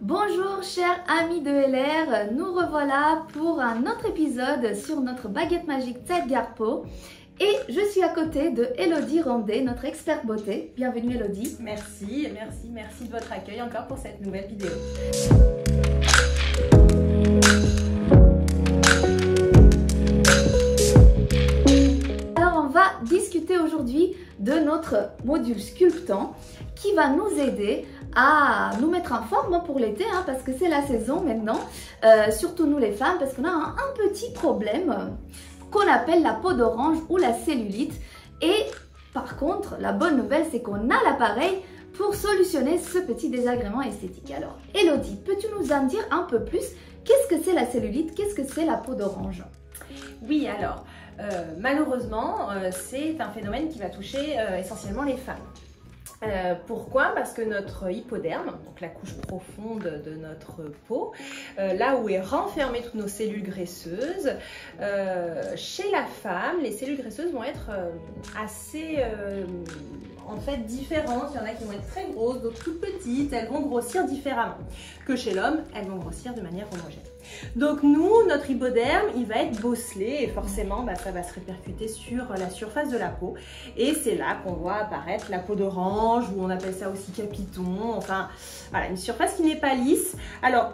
Bonjour chers amis de LR, nous revoilà pour un autre épisode sur notre baguette magique Zeitgeist Peau. Et je suis à côté de Elodie Rondet, notre experte beauté. Bienvenue Elodie. Merci de votre accueil encore pour cette nouvelle vidéo. Alors on va discuter aujourd'hui de notre module sculptant qui va nous aider à nous mettre en forme pour l'été, parce que c'est la saison maintenant, surtout nous les femmes, parce qu'on a un petit problème qu'on appelle la peau d'orange ou la cellulite. Et par contre, la bonne nouvelle, c'est qu'on a l'appareil pour solutionner ce petit désagrément esthétique. Alors, Elodie, peux-tu nous en dire un peu plus? Qu'est-ce que c'est la cellulite? Qu'est-ce que c'est la peau d'orange? Oui, alors, malheureusement, c'est un phénomène qui va toucher essentiellement les femmes. Pourquoi? Parce que notre hypoderme, donc la couche profonde de notre peau, là où est renfermée toutes nos cellules graisseuses, chez la femme, les cellules graisseuses vont être assez en fait différentes. Il y en a qui vont être très grosses, d'autres toutes petites, elles vont grossir différemment. Que chez l'homme, elles vont grossir de manière homogène. Donc nous, notre hypoderme, il va être bosselé et forcément ça va se répercuter sur la surface de la peau. Et c'est là qu'on voit apparaître la peau d'orange, ou on appelle ça aussi capiton, enfin voilà, une surface qui n'est pas lisse. Alors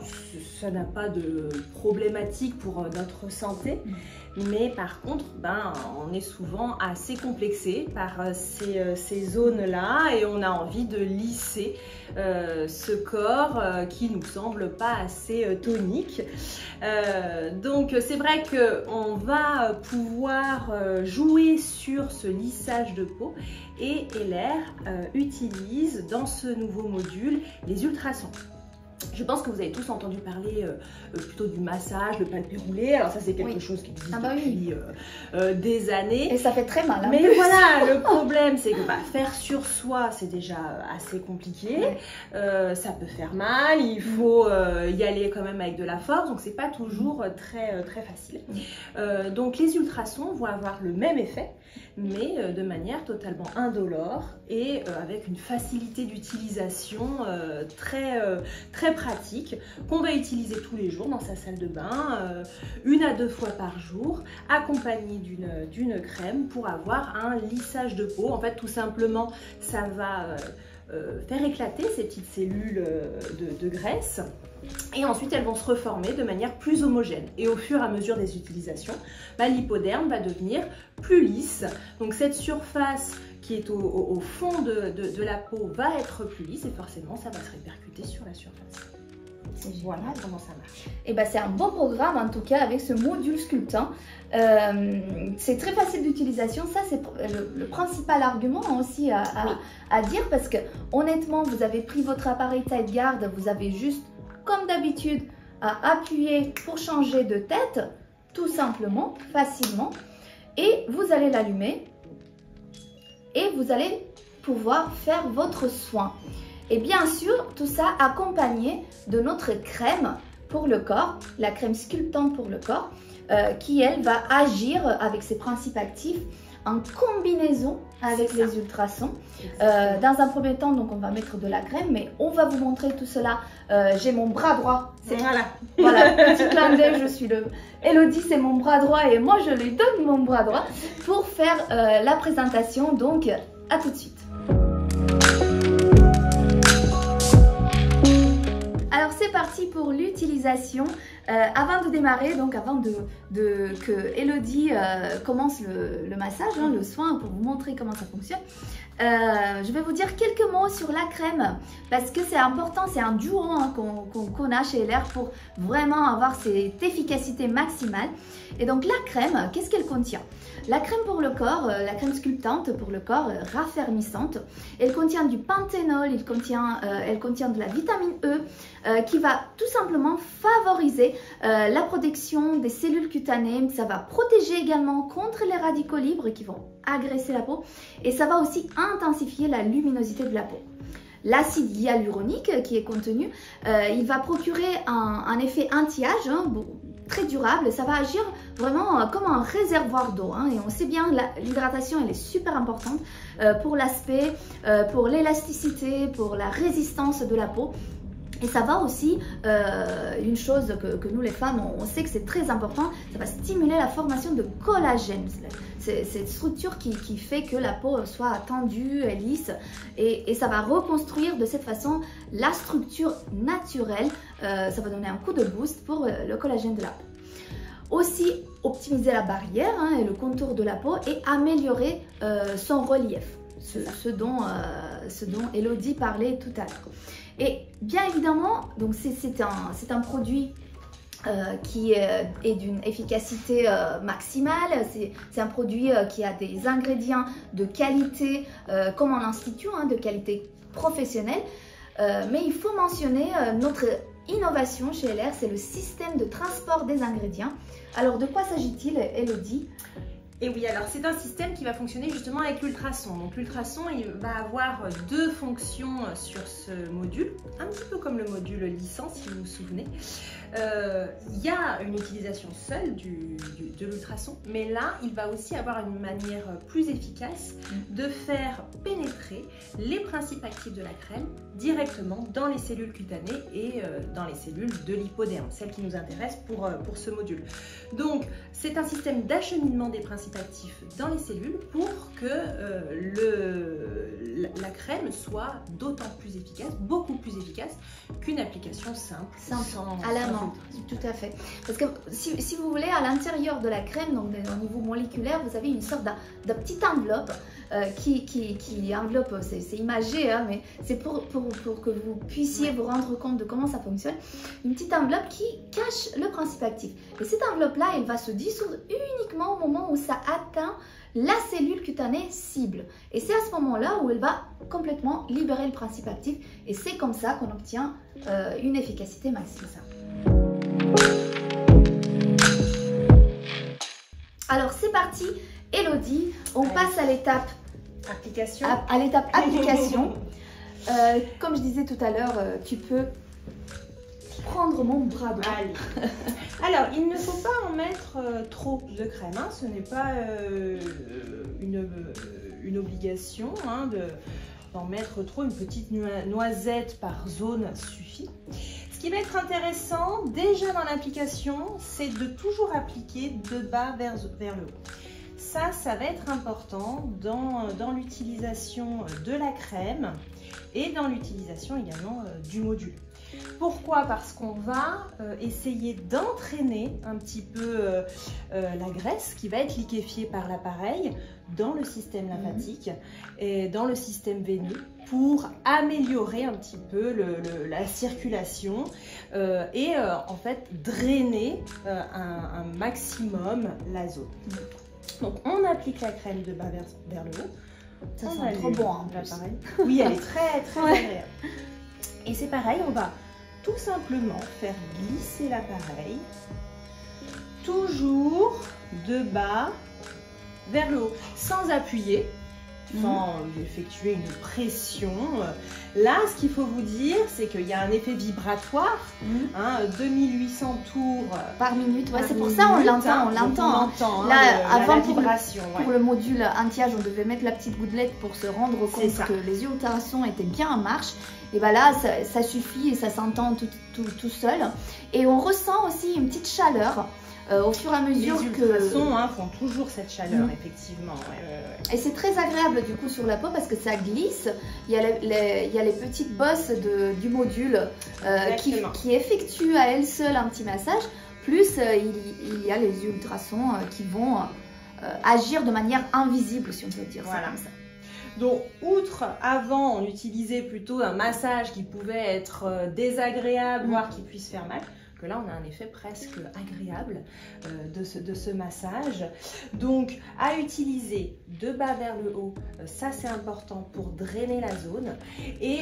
ça n'a pas de problématique pour notre santé, mais par contre on est souvent assez complexé par ces zones-là et on a envie de lisser ce corps qui nous semble pas assez tonique. Donc c'est vrai qu'on va pouvoir jouer sur ce lissage de peau et LR utilise dans ce nouveau module les ultrasons. Je pense que vous avez tous entendu parler plutôt du massage, le palpé roulé. Alors ça c'est quelque chose qui existe depuis des années. Et ça fait très mal. Mais voilà, le problème c'est que faire sur soi c'est déjà assez compliqué. Ça peut faire mal, il faut y aller quand même avec de la force. Donc c'est pas toujours très facile. Donc les ultrasons vont avoir le même effet, mais de manière totalement indolore et avec une facilité d'utilisation très pratique qu'on va utiliser tous les jours dans sa salle de bain, 1 à 2 fois par jour, accompagnée d'une crème pour avoir un lissage de peau. En fait, tout simplement, ça va faire éclater ces petites cellules de graisse. Et ensuite, elles vont se reformer de manière plus homogène. Et au fur et à mesure des utilisations, l'hypoderme va devenir plus lisse. Donc cette surface qui est au fond de la peau va être plus lisse et forcément, ça va se répercuter sur la surface. Voilà comment ça marche. Et c'est un beau programme en tout cas avec ce module sculptant. C'est très facile d'utilisation, ça c'est le principal argument aussi à dire, parce que honnêtement, vous avez pris votre appareil Zeitgeist, vous avez juste comme d'habitude à appuyer pour changer de tête, tout simplement, facilement, et vous allez l'allumer et vous allez pouvoir faire votre soin. Et bien sûr, tout ça accompagné de notre crème pour le corps, la crème sculptante pour le corps, qui elle va agir avec ses principes actifs en combinaison avec les ultrasons. Dans un premier temps, donc on va mettre de la crème, mais on va vous montrer tout cela. J'ai mon bras droit. Voilà, petit clin d'œil, je suis Elodie, c'est mon bras droit et moi je lui donne mon bras droit pour faire la présentation. Donc à tout de suite. Alors c'est parti pour l'utilisation. Avant de démarrer, donc avant que Elodie commence le massage, le soin, pour vous montrer comment ça fonctionne, je vais vous dire quelques mots sur la crème, parce que c'est important, c'est un duo qu'on a chez LR pour vraiment avoir cette efficacité maximale. Et donc la crème, qu'est-ce qu'elle contient? La crème pour le corps, la crème sculptante pour le corps, raffermissante, elle contient du panthénol, elle contient de la vitamine E, qui va tout simplement favoriser la protection des cellules cutanées. Ça va protéger également contre les radicaux libres qui vont agresser la peau, et ça va aussi intensifier la luminosité de la peau. L'acide hyaluronique qui est contenu, il va procurer un effet anti-âge très durable. Ça va agir vraiment comme un réservoir d'eau, et on sait bien l'hydratation elle est super importante pour l'aspect, pour l'élasticité, pour la résistance de la peau. Et ça va aussi, une chose que nous les femmes, on sait que c'est très important, ça va stimuler la formation de collagène. C'est cette structure qui fait que la peau soit tendue, lisse, et ça va reconstruire de cette façon la structure naturelle. Ça va donner un coup de boost pour le collagène de la peau. Aussi optimiser la barrière et le contour de la peau et améliorer son relief, ce dont Elodie parlait tout à l'heure. Et bien évidemment, donc c'est un produit qui est d'une efficacité maximale. C'est un produit qui a des ingrédients de qualité, comme en institut, de qualité professionnelle. Mais il faut mentionner notre innovation chez LR, c'est le système de transport des ingrédients. Alors de quoi s'agit-il, Elodie? Et oui, alors c'est un système qui va fonctionner justement avec l'ultrason. Donc l'ultrason, il va avoir deux fonctions sur ce module, un petit peu comme le module licence si vous vous souvenez. Il y a une utilisation seule de l'ultrason, mais là, il va aussi avoir une manière plus efficace de faire pénétrer les principes actifs de la crème directement dans les cellules cutanées et dans les cellules de l'hypoderme, celles qui nous intéressent pour ce module. Donc, c'est un système d'acheminement des principes actifs dans les cellules pour que la crème soit d'autant plus efficace, beaucoup plus efficace qu'une application simple à la main. Tout à fait. Parce que si vous voulez, à l'intérieur de la crème, donc au niveau moléculaire, vous avez une sorte de petite enveloppe qui enveloppe, c'est imagé, mais c'est pour que vous puissiez vous rendre compte de comment ça fonctionne. Une petite enveloppe qui cache le principe actif. Et cette enveloppe-là, elle va se dissoudre uniquement au moment où ça atteint la cellule cutanée cible. Et c'est à ce moment-là où elle va complètement libérer le principe actif. Et c'est comme ça qu'on obtient une efficacité maximale. Alors c'est parti, Elodie, on passe à l'étape application. Application. Comme je disais tout à l'heure, tu peux prendre mon bras droit. Alors, il ne faut pas en mettre trop de crème. Ce n'est pas une obligation d'en mettre trop. Une petite noisette par zone suffit. Ce qui va être intéressant, déjà dans l'application, c'est de toujours appliquer de bas vers le haut. Ça va être important dans l'utilisation de la crème et dans l'utilisation également du module. Pourquoi? Parce qu'on va essayer d'entraîner un petit peu la graisse qui va être liquéfiée par l'appareil dans le système lymphatique et dans le système veineux pour améliorer un petit peu la circulation et en fait drainer un maximum la zone. Donc on applique la crème de bas vers le haut. Ça sent trop bon l'appareil. Oui, elle est très agréable. Et c'est pareil, on va tout simplement faire glisser l'appareil, toujours de bas vers le haut, sans appuyer, sans effectuer une pression. Là, ce qu'il faut vous dire, c'est qu'il y a un effet vibratoire, 2800 tours par minute. Ouais, c'est pour ça on l'entend. Là, avant la vibration, pour le module anti-âge, on devait mettre la petite gouttelette pour se rendre compte que les ultrasons étaient bien en marche. Et bien là, ça suffit et ça s'entend tout seul. Et on ressent aussi une petite chaleur au fur et à mesure que... Les ultrasons font toujours cette chaleur, effectivement. Et c'est très agréable du coup sur la peau parce que ça glisse. Il y a les petites bosses du module qui effectuent à elles seules un petit massage. Plus il y a les ultrasons qui vont agir de manière invisible, si on peut dire ça comme ça. Donc, outre, avant, on utilisait plutôt un massage qui pouvait être désagréable, voire qui puisse faire mal, que là, on a un effet presque agréable de ce massage. Donc, à utiliser de bas vers le haut, ça c'est important pour drainer la zone. Et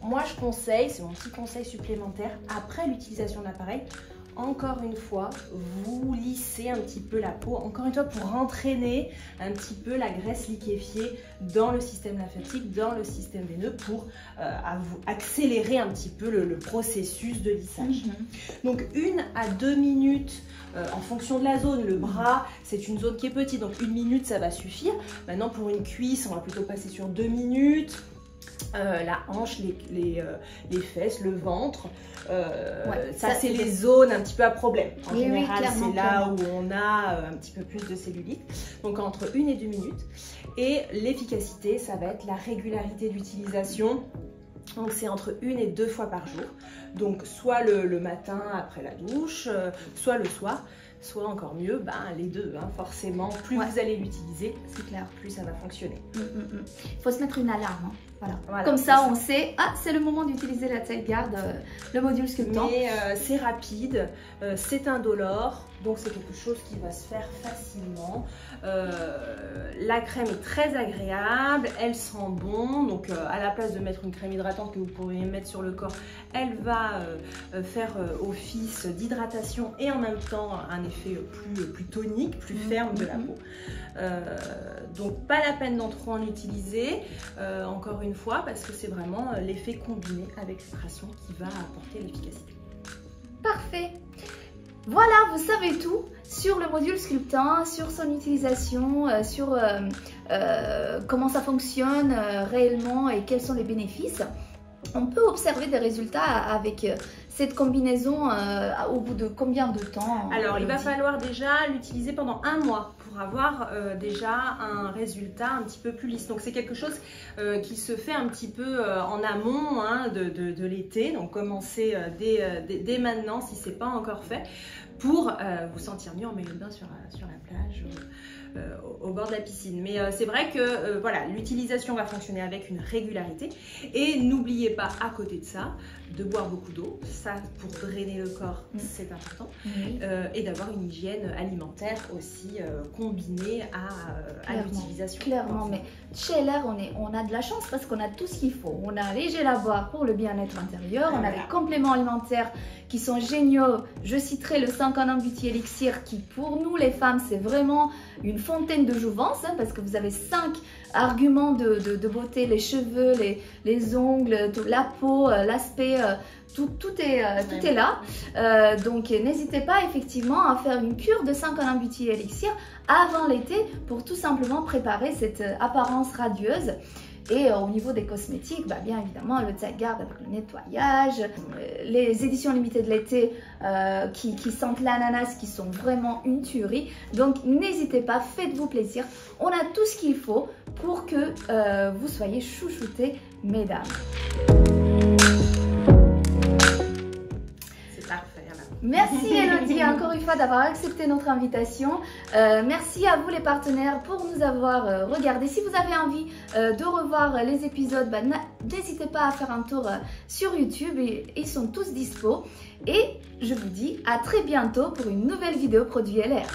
moi, je conseille, c'est mon petit conseil supplémentaire, après l'utilisation de l'appareil, encore une fois, vous lissez un petit peu la peau, encore une fois pour entraîner un petit peu la graisse liquéfiée dans le système lymphatique, dans le système veineux pour accélérer un petit peu le processus de lissage. Donc 1 à 2 minutes en fonction de la zone. Le bras, c'est une zone qui est petite, donc 1 minute ça va suffire. Maintenant pour une cuisse, on va plutôt passer sur 2 minutes. la hanche, les fesses, le ventre. Ça, c'est les zones un petit peu à problème. En oui, général, oui, c'est là où on a un petit peu plus de cellulite. Donc entre 1 et 2 minutes. Et l'efficacité, ça va être la régularité d'utilisation. Donc c'est entre 1 et 2 fois par jour. Donc soit le matin après la douche, soit le soir. Soit encore mieux, les deux, forcément. Plus vous allez l'utiliser, c'est clair, plus ça va fonctionner. Il faut se mettre une alarme. Voilà. Comme ça, on sait, c'est le moment d'utiliser la Zygarde, le module sculptant. Mais c'est rapide, c'est indolore, donc c'est quelque chose qui va se faire facilement. La crème est très agréable, elle sent bon, donc à la place de mettre une crème hydratante que vous pourriez mettre sur le corps, elle va faire office d'hydratation et en même temps un effet plus tonique, plus ferme de la peau. Donc pas la peine d'en trop en utiliser, encore une fois, parce que c'est vraiment l'effet combiné avec l'ultrason qui va apporter l'efficacité. Parfait. Voilà, vous savez tout sur le module sculptant, sur son utilisation, sur comment ça fonctionne réellement et quels sont les bénéfices. On peut observer des résultats avec cette combinaison au bout de combien de temps? Alors, il va falloir déjà l'utiliser pendant 1 mois pour avoir déjà un résultat un petit peu plus lisse. Donc, c'est quelque chose qui se fait un petit peu en amont de l'été. Donc, commencez dès maintenant si ce n'est pas encore fait pour vous sentir mieux en maillot de bain sur la plage. Au bord de la piscine. Mais c'est vrai que voilà, l'utilisation va fonctionner avec une régularité et n'oubliez pas à côté de ça de boire beaucoup d'eau, ça pour drainer le corps c'est important, et d'avoir une hygiène alimentaire aussi combinée à l'utilisation. Clairement, mais chez LR on a de la chance parce qu'on a tout ce qu'il faut. On a les gels à boire pour le bien-être intérieur, on a les compléments alimentaires qui sont géniaux. Je citerai le 5 en 1 Beauty Elixir qui pour nous les femmes c'est vraiment une fontaine de jouvence parce que vous avez 5 arguments de beauté, les cheveux, les ongles, la peau, l'aspect, tout est là. Donc n'hésitez pas effectivement à faire une cure de 5 en 1 Beauty Elixir avant l'été pour tout simplement préparer cette apparence radieuse. Et au niveau des cosmétiques, bien évidemment, le Zygarde avec le nettoyage, les éditions limitées de l'été qui sentent l'ananas, qui sont vraiment une tuerie. Donc n'hésitez pas, faites-vous plaisir. On a tout ce qu'il faut pour que vous soyez chouchoutés, mesdames. Merci Elodie encore une fois d'avoir accepté notre invitation. Merci à vous les partenaires pour nous avoir regardés. Si vous avez envie de revoir les épisodes, n'hésitez pas à faire un tour sur YouTube. Ils sont tous dispo. Et je vous dis à très bientôt pour une nouvelle vidéo produit LR.